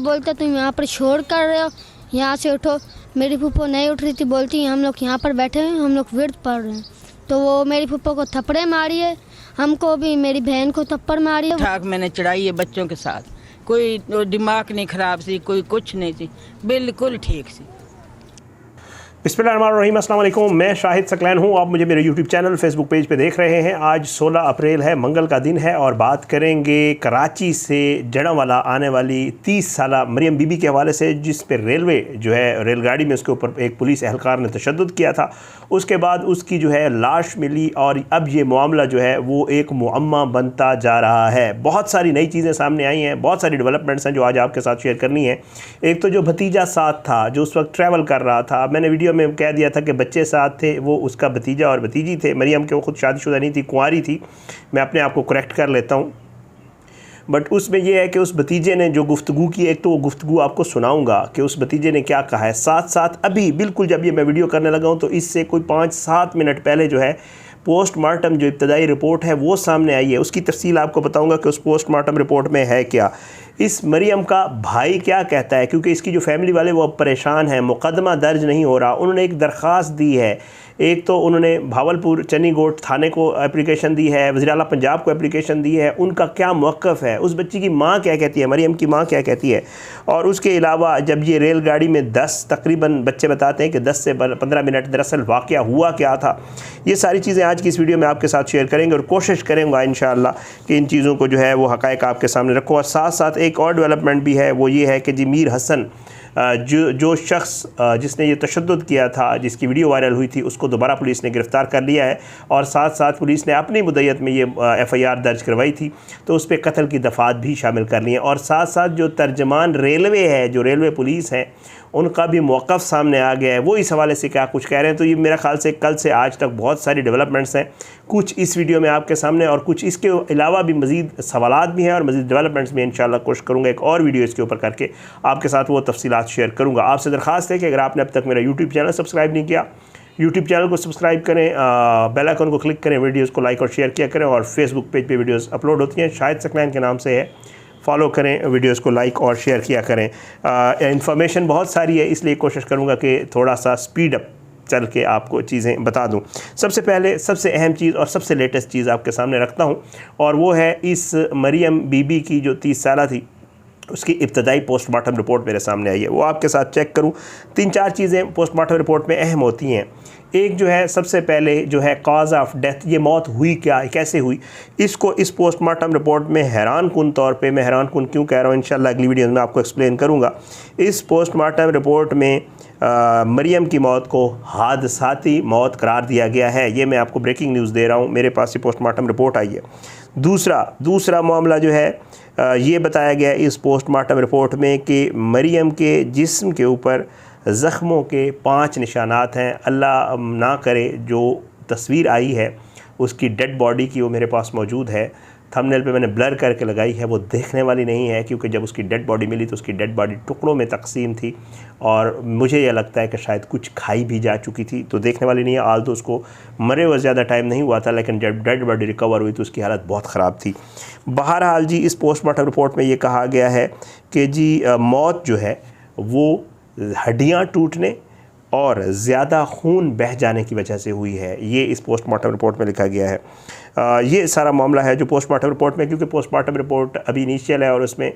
बोलते तुम यहाँ पर शोर कर रहे हो, यहाँ से उठो। मेरी फूफो नहीं उठ रही थी, बोलती हम लोग यहाँ पर बैठे हैं, हम लोग विर्द पढ़ रहे हैं। तो वो मेरी फूफो को थप्पड़े मारी है, हमको भी, मेरी बहन को थप्पड़ मारी है। ठाक मैंने चढ़ाई है बच्चों के साथ, कोई दिमाग नहीं खराब सी, कोई कुछ नहीं थी, बिल्कुल ठीक सी। बिस्मिल्लाहिर्रहमानिर्रहीम, अस्सलाम वालेकुम। मैं शाहिद सकलैन हूँ। आप मुझे मेरे यूट्यूब चैनल फेसबुक पेज पे देख रहे हैं। आज 16 अप्रैल है, मंगल का दिन है और बात करेंगे कराची से जड़ांवाला आने वाली 30 साला मरियम बीबी के हवाले से, जिस पे रेलवे जो है रेलगाड़ी में उसके ऊपर एक पुलिस एहलकार ने तशद्दुद किया था। उसके बाद उसकी जो है लाश मिली और अब ये मामला जो है वो एक मुअम्मा बनता जा रहा है। बहुत सारी नई चीज़ें सामने आई हैं, बहुत सारी डेवलपमेंट्स हैं जो आज आपके साथ शेयर करनी है। एक तो जो भतीजा साथ था, जो उस वक्त ट्रैवल कर रहा था, मैंने वीडियो में कह दिया था कि बच्चे साथ थे, वो उसका भतीजा और भतीजी थे। मरियम के वो खुद शादीशुदा नहीं थी, कुंवारी थी। मैं अपने आप को करेक्ट कर लेता हूँ। बट उसमें यह है कि उस भतीजे ने जो गुफ्तगू की, एक तो वो गुफ्तगू आपको सुनाऊंगा कि उस भतीजे ने क्या कहा है। साथ साथ अभी बिल्कुल जब ये मैं वीडियो करने लगा हूँ तो इससे कोई 5-7 मिनट पहले जो है पोस्टमार्टम जो इब्तदाई रिपोर्ट है वो सामने आई है। उसकी तफसील आपको बताऊंगा कि उस पोस्टमार्टम रिपोर्ट में है क्या, इस मरियम का भाई क्या कहता है, क्योंकि इसकी जो फैमिली वाले वो अब परेशान हैं, मुकदमा दर्ज नहीं हो रहा। उन्होंने एक दरख्वास्त दी है, एक तो उन्होंने भावलपुर चन्नीगोट थाने को एप्लीकेशन दी है, वज़ीर आला पंजाब को एप्लीकेशन दी है। उनका क्या मौक़िफ़ है, उस बच्ची की माँ क्या कहती है, मरियम की माँ क्या कहती है। और उसके अलावा जब ये रेलगाड़ी में 10 तकरीबन बच्चे बताते हैं कि 10 से 15 मिनट दरअसल वाक़या हुआ क्या था, ये सारी चीज़ें आज की इस वीडियो में आपके साथ शेयर करेंगे और कोशिश करेंगे इंशाअल्लाह कि इन चीज़ों को जो है वो हक़ाइक़ आपके सामने रखूँ। और साथ साथ एक और डेवलपमेंट भी है, वो ये है कि जी मीर हसन जो शख्स जिसने ये तशद्दुद किया था, जिसकी वीडियो वायरल हुई थी, उसको दोबारा पुलिस ने गिरफ़्तार कर लिया है। और साथ साथ पुलिस ने अपनी मुद्दत में ये FIR दर्ज करवाई थी, तो उस पर कत्ल की दफ़ात भी शामिल कर ली हैं। और साथ साथ जो तर्जमान रेलवे है, जो रेलवे पुलिस है, उनका भी मौक़िफ़ सामने आ गया है। वो इस हवाले से क्या कुछ कह रहे हैं। तो ये मेरा ख़्याल से कल से आज तक बहुत सारी डेवलपमेंट्स हैं, कुछ इस वीडियो में आपके सामने और कुछ इसके अलावा भी मज़ीद सवालात भी हैं और मज़ीद डेवलपमेंट्स भी इंशाअल्लाह कोशिश करूँगा एक और वीडियो इसके ऊपर करके आपके साथ वो तफसीलात शेयर करूँगा। आपसे दरख्वास्त है कि अगर आपने अब तक मेरा यूट्यूब चैनल सब्सक्राइब नहीं किया, यूट्यूब चैनल को सब्सक्राइब करें, बेल आइकन को क्लिक करें, वीडियोज़ को लाइक और शेयर किया करें। और फेसबुक पेज पर वीडियोज़ अपलोड होती हैं, शाहिद सकलैन के नाम से है, फॉलो करें, वीडियोज़ को लाइक और शेयर किया करें। इंफॉर्मेशन बहुत सारी है, इसलिए कोशिश करूँगा कि थोड़ा सा स्पीड अप चल के आपको चीज़ें बता दूं। सबसे पहले सबसे अहम चीज़ और सबसे लेटेस्ट चीज़ आपके सामने रखता हूं, और वो है इस मरियम बीबी की जो 30 साला थी, उसकी इब्तदाई पोस्टमार्टम रिपोर्ट मेरे सामने आई है। वो आपके साथ चेक करूं। 3-4 चीज़ें पोस्टमार्टम रिपोर्ट में अहम होती हैं। एक जो है सबसे पहले जो है कॉज ऑफ डेथ, ये मौत हुई क्या, कैसे हुई, इसको इस पोस्टमार्टम रिपोर्ट में हैरान कुन तौर पे, मैं हैरान कुन क्यों कह रहा हूँ इंशाल्लाह अगली वीडियो में आपको एक्सप्लेन करूँगा। इस पोस्टमार्टम रिपोर्ट में मरियम की मौत को हादसाती मौत करार दिया गया है। ये मैं आपको ब्रेकिंग न्यूज़ दे रहा हूँ, मेरे पास ये पोस्टमार्टम रिपोर्ट आई है। दूसरा मामला जो है ये बताया गया इस पोस्टमार्टम रिपोर्ट में कि मरियम के जिस्म के ऊपर ज़ख्मों के 5 निशानात हैं। अल्लाह ना करे जो तस्वीर आई है उसकी डेड बॉडी की, वो मेरे पास मौजूद है, थंबनेल पे मैंने ब्लर करके लगाई है, वो देखने वाली नहीं है, क्योंकि जब उसकी डेड बॉडी मिली तो उसकी डेड बॉडी टुकड़ों में तकसीम थी और मुझे यह लगता है कि शायद कुछ खाई भी जा चुकी थी, तो देखने वाली नहीं है। आल तो उसको मरे हुए ज़्यादा टाइम नहीं हुआ था, लेकिन जब डेड बॉडी रिकवर हुई तो उसकी हालत बहुत ख़राब थी। बहरहाल जी, इस पोस्टमार्टम रिपोर्ट में ये कहा गया है कि जी मौत जो है वो हड्डियाँ टूटने और ज़्यादा खून बह जाने की वजह से हुई है, ये इस पोस्टमार्टम रिपोर्ट में लिखा गया है। ये सारा मामला है जो पोस्टमार्टम रिपोर्ट में, क्योंकि पोस्टमार्टम रिपोर्ट अभी इनिशियल है और उसमें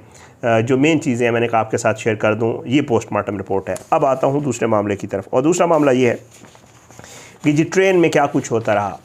जो मेन चीज़ें हैं मैंने कहा आपके साथ शेयर कर दूं, ये पोस्टमार्टम रिपोर्ट है। अब आता हूं दूसरे मामले की तरफ, और दूसरा मामला ये है कि जी ट्रेन में क्या कुछ होता रहा।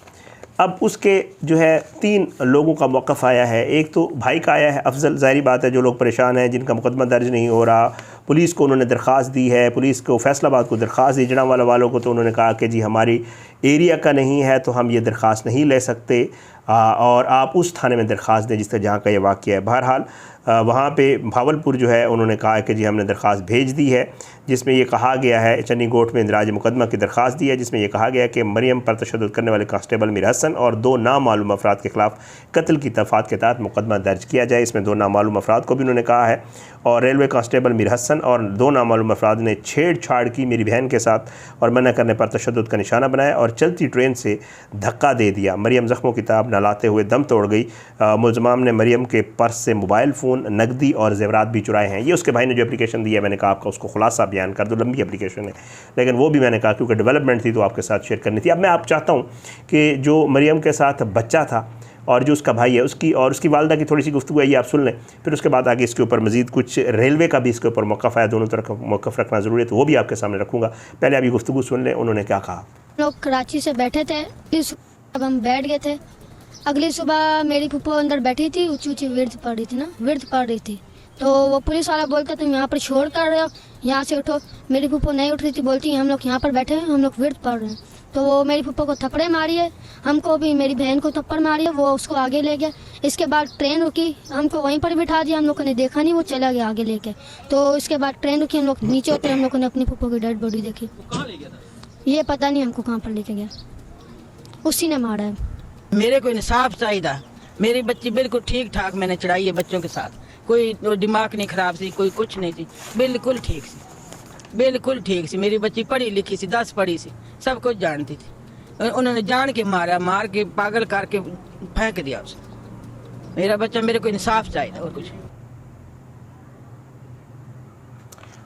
अब उसके जो है 3 लोगों का मौक़िफ़ आया है। एक तो भाई का आया है, अफजल, ज़ाहिर बात है जो लोग परेशान हैं, जिनका मुकदमा दर्ज नहीं हो रहा, पुलिस को उन्होंने दरख्वास्त दी है, पुलिस को फैसलाबाद को दरख्वास्त दी, जड़ांवाला वालों को तो उन्होंने कहा कि जी हमारी एरिया का नहीं है तो हम ये दरख्वास्त नहीं ले सकते, और आप उस थाने में दरख्वास्त दें जिससे जहाँ का ये वाक़या है। बहरहाल वहाँ पे भावलपुर जो है उन्होंने कहा कि जी हमने दरख्वास्त भेज दी है, जिसमें ये कहा गया है, चन्नीगोट में इंदराज मुकदमा की दरख्वास्त दी है, जिसमें यह कहा गया कि मरियम पर तशद्दुद करने वाले कांस्टेबल मीर हसन और 2 नामालूम अफराद के ख़िलाफ़ कत्ल की दफ़ात के तहत मुकदमा दर्ज किया जाए। इसमें 2 नामालूम अफराद को भी उन्होंने कहा है, और रेलवे कांस्टेबल मीर हसन और 2 नामालूम अफराद ने छेड़छाड़ की मेरी बहन के साथ और मना करने पर तशद्दुद का निशाना बनाया, और और चलती ट्रेन से धक्का दे दिया। मरियम ज़ख्मों की ताब न लाते हुए दम तोड़ गई। मुलजमान ने मरियम के पर्स से मोबाइल फ़ोन, नकदी और ज़ेवरात भी चुराए हैं। ये उसके भाई ने जो एप्लीकेशन दी है, मैंने कहा आपका उसको खुलासा बयान कर दो, लंबी एप्लीकेशन है, लेकिन वो भी मैंने कहा क्योंकि डेवलपमेंट थी तो आपके साथ शेयर करनी थी। अब मैं आप चाहता हूँ कि जो मरियम के साथ बच्चा था और जो उसका भाई है उसकी और उसकी वालदा की थोड़ी सी गुफ्तगू है, ये आप सुन लें, फिर उसके बाद आगे इसके ऊपर मज़ीद कुछ रेलवे का भी इसके ऊपर मौक़िफ़ है, दोनों तरफ मौक़िफ़ रखना ज़रूरी है, तो वो भी आपके सामने रखूँगा। पहले आप ये गुफ्तगू सुन लें, उन्होंने क्या कहा। लोग कराची से बैठे थे, अब हम बैठ गए थे। अगली सुबह मेरी फूफो अंदर बैठी थी, ऊँची ऊँची विर्द पढ़ रही थी ना, विर्द पढ़ रही थी, तो वो पुलिस वाला बोलता तुम यहाँ पर शोर कर रहे हो, यहाँ से उठो। मेरी फूफो नहीं उठ रही थी, बोलती हम लोग यहाँ पर बैठे हैं, हम लोग विर्द पढ़ रहे हैं। तो वो मेरी फूफो को थप्पड़े मारी है, हमको भी, मेरी बहन को थप्पड़ मारी है, वो उसको आगे ले गया। इसके बाद ट्रेन रुकी, हमको वहीं पर बिठा दिया, हम लोगों ने देखा नहीं, वो चला गया आगे लेके। तो इसके बाद ट्रेन रुकी, हम लोग नीचे उतरे, हम लोगों ने अपनी फूफो की डेड बॉडी देखी। ये पता नहीं हमको कहाँ पर लेके गया, उसी ने मारा है। मेरे को इंसाफ चाहिए। मेरी बच्ची बिल्कुल ठीक ठाक मैंने चढ़ाई है बच्चों के साथ, कोई दिमाग नहीं ख़राब सी, कोई कुछ नहीं थी, बिल्कुल ठीक सी, बिल्कुल ठीक सी। मेरी बच्ची पढ़ी लिखी सी, 10 पढ़ी सी, सब कुछ जानती थी। उन्होंने जान के मारा, मार के पागल करके फेंक दिया उसे। मेरा बच्चा, मेरे को इंसाफ चाहिए और कुछ।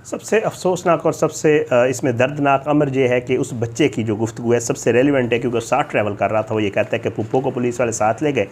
सबसे अफसोसनाक और सबसे इसमें दर्दनाक अमर ये है कि उस बच्चे की जो गुफ्तगू है सबसे रेलिवेंट है, क्योंकि साथ ट्रैवल कर रहा था। वो ये कहता है कि पुप्पो को पुलिस वाले साथ ले गए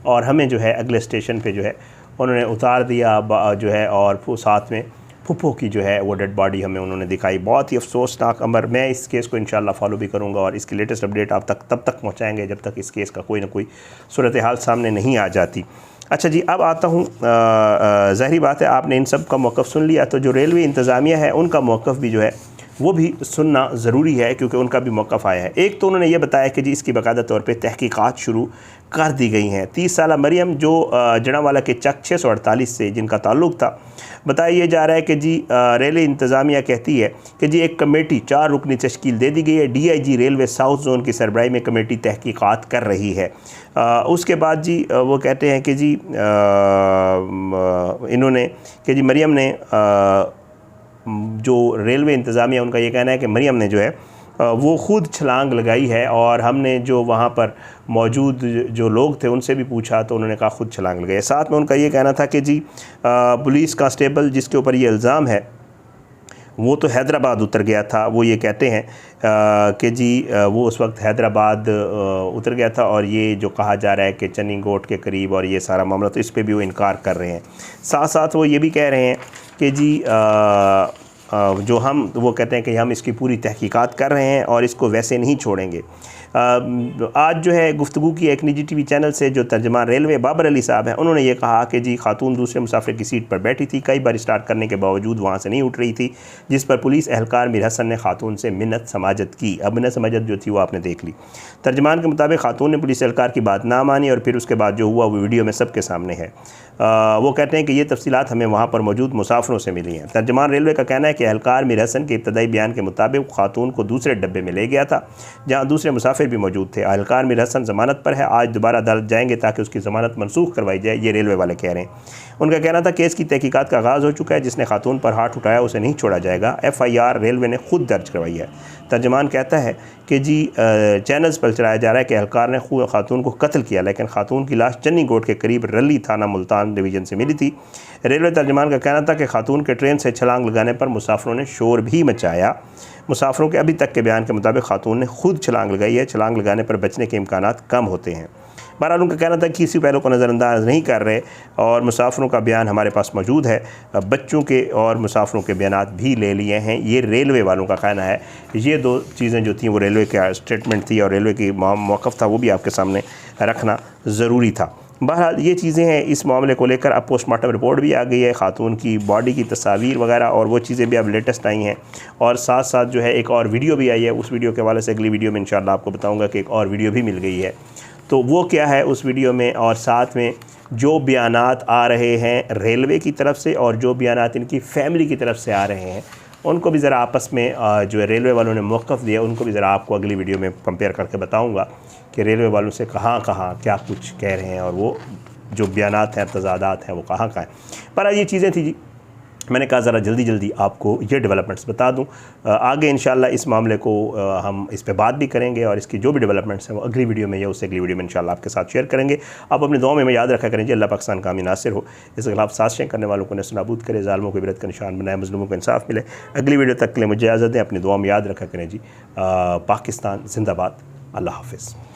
और हमें जो है अगले स्टेशन पे जो है उन्होंने उतार दिया जो है, और साथ में पुप्पो की जो है वो डेड बॉडी हमें उन्होंने दिखाई। बहुत ही अफसोसनाक अमर। मैं इस केस को इंशाल्लाह फॉलो भी करूँगा और इसकी लेटेस्ट अपडेट आप तक तब तक पहुँचाएँगे जब तक इस केस का कोई ना कोई सूरत हाल सामने नहीं आ जाती। अच्छा जी, अब आता हूँ, ज़ाहिरी बात है आपने इन सब का मौक़िफ़ सुन लिया, तो जो रेलवे इंतज़ामिया है उनका मौक़िफ़ भी जो है वो भी सुनना ज़रूरी है, क्योंकि उनका भी मौक़िफ़ आया है। एक तो उन्होंने ये बताया कि जी इसकी बाकायदा तौर पे तहकीकात शुरू कर दी गई हैं। 30 साला मरियम जो जड़ांवाला के चक 648 से जिनका ताल्लुक़ था, बताया ये जा रहा है कि जी रेलवे इंतज़ामिया कहती है कि जी एक कमेटी 4 रुकनी तश्कील दे दी गई है। DIG रेलवे साउथ जोन की सरबराही में कमेटी तहकीकात कर रही है। उसके बाद जी वो कहते हैं कि जी इन्होंने कि जी मरियम ने जो रेलवे इंतज़ामिया, उनका ये कहना है कि मरियम ने जो है वो ख़ुद छलांग लगाई है, और हमने जो वहाँ पर मौजूद जो लोग थे उनसे भी पूछा तो उन्होंने कहा ख़ुद छलांग लगाई। साथ में उनका ये कहना था कि जी पुलिस कांस्टेबल जिसके ऊपर ये इल्ज़ाम है वो तो हैदराबाद उतर गया था। वो ये कहते हैं कि जी वो उस वक्त हैदराबाद उतर गया था, और ये जो कहा जा रहा है कि चन्नीगोट के करीब और ये सारा मामला, तो इस पे भी वो इनकार कर रहे हैं। साथ साथ वो ये भी कह रहे हैं कि जी जो वो कहते हैं कि हम इसकी पूरी तहकीकात कर रहे हैं और इसको वैसे नहीं छोड़ेंगे। आज जो है गुफ्तगू की एक निजी TV चैनल से जो तर्जमान रेलवे बाबर अली साहब हैं, उन्होंने ये कहा कि जी खातून दूसरे मुसाफिर की सीट पर बैठी थी, कई बार स्टार्ट करने के बावजूद वहाँ से नहीं उठ रही थी, जिस पर पुलिस एहलकार मीर हसन ने खातून से मिन्नत समाजत की। अब मिन्नत समाजत जो थी वो आपने देख ली। तर्जमान के मुताबिक खातून ने पुलिस एहलकार की बात ना मानी और फिर उसके बाद जो हुआ वो वीडियो में सबके सामने है। वो कहते हैं कि ये तफसीलात हमें वहाँ पर मौजूद मुसाफिरों से मिली हैं। तर्जमान रेलवे का कहना है कि एहलकार मीर हसन के इब्तदाई बयान के मुताबिक खातून को दूसरे डब्बे में ले गया था जहाँ दूसरे मुसाफिर भी मौजूद थे। एहलकार मीर हसन ज़मानत पर है, आज दोबारा अदालत जाएंगे ताकि उसकी ज़मानत मनसूख करवाई जाए, ये रेलवे वाले कह रहे हैं। उनका कहना था केस की तहकीकात का आगाज़ हो चुका है, जिसने खातून पर हाथ उठाया उसे नहीं छोड़ा जाएगा। FIR रेलवे ने खुद दर्ज करवाई है। तर्जमान कहता है कि जी चैनल्स पर चलाया जा रहा है कि एहलकार ने खातून को कत्ल किया, लेकिन खातून की लाश चन्नीगोट के करीब रली थाना मुल्तान डिवीज़न से मिली थी। रेलवे तर्जमान का कहना था कि खातून के ट्रेन से छलांग लगाने पर मुसाफिरों ने शोर भी मचाया। मुसाफिरों के अभी तक के बयान के मुताबिक खातून ने खुद छलांग लगाई है। छलांग लगाने पर बचने के इम्कानात कम होते हैं। बहरहाल उनका कहना था कि किसी पहलू को नज़रअंदाज नहीं कर रहे और मुसाफिरों का बयान हमारे पास मौजूद है, बच्चों के और मुसाफिरों के बयानात भी ले लिए हैं, ये रेलवे वालों का कहना है। ये दो चीज़ें जो थी वो रेलवे का स्टेटमेंट थी और रेलवे की मौक़िफ़ था, वो भी आपके सामने रखना ज़रूरी था। बहरहाल ये चीज़ें हैं इस मामले को लेकर। अब पोस्टमार्टम रिपोर्ट भी आ गई है, खातून की बॉडी की तस्वीर वगैरह और वो चीज़ें भी अब लेटेस्ट आई हैं, और साथ साथ जो है एक और वीडियो भी आई है। उस वीडियो के हवाले से अगली वीडियो में इंशाल्लाह आपको बताऊंगा कि एक और वीडियो भी मिल गई है, तो वो क्या है उस वीडियो में, और साथ में जो बयानात आ रहे हैं रेलवे की तरफ से और जो बयानात इनकी फैमिली की तरफ से आ रहे हैं, उनको भी ज़रा आपस में जो रेलवे वालों ने मौक़िफ़ दिया उनको भी ज़रा आपको अगली वीडियो में कंपेयर करके बताऊंगा कि रेलवे वालों से कहाँ क्या कुछ कह रहे हैं और वो जो बयानात हैं, तज़ादात हैं, वो कहाँ हैं। पर ये चीज़ें थी जी मैंने कहा ज़रा जल्दी जल्दी आपको ये डेवलपमेंट्स बता दूं। आगे इंशाल्लाह इस मामले को हम इस पे बात भी करेंगे और इसकी जो भी डेवलपमेंट्स हैं वो अगली वीडियो में या उससे अगली वीडियो में इंशाल्लाह आपके साथ शेयर करेंगे। आप अपनी दुआ में याद रखा करें जी, अल्लाह पाकिस्तान कामी नासिर हो, इसके खिलाफ साजिशें करने वालों को नस्तानाबूद करे, ज़ालिमों को इबरत का निशान बनाए, मज़लूमों को इंसाफ मिले। अगली वीडियो तक के लिए मुझे इजाज़त दें, अपनी दुआ में याद रखा करें जी। पाकिस्तान जिंदाबाद। अल्लाह हाफ़िज़।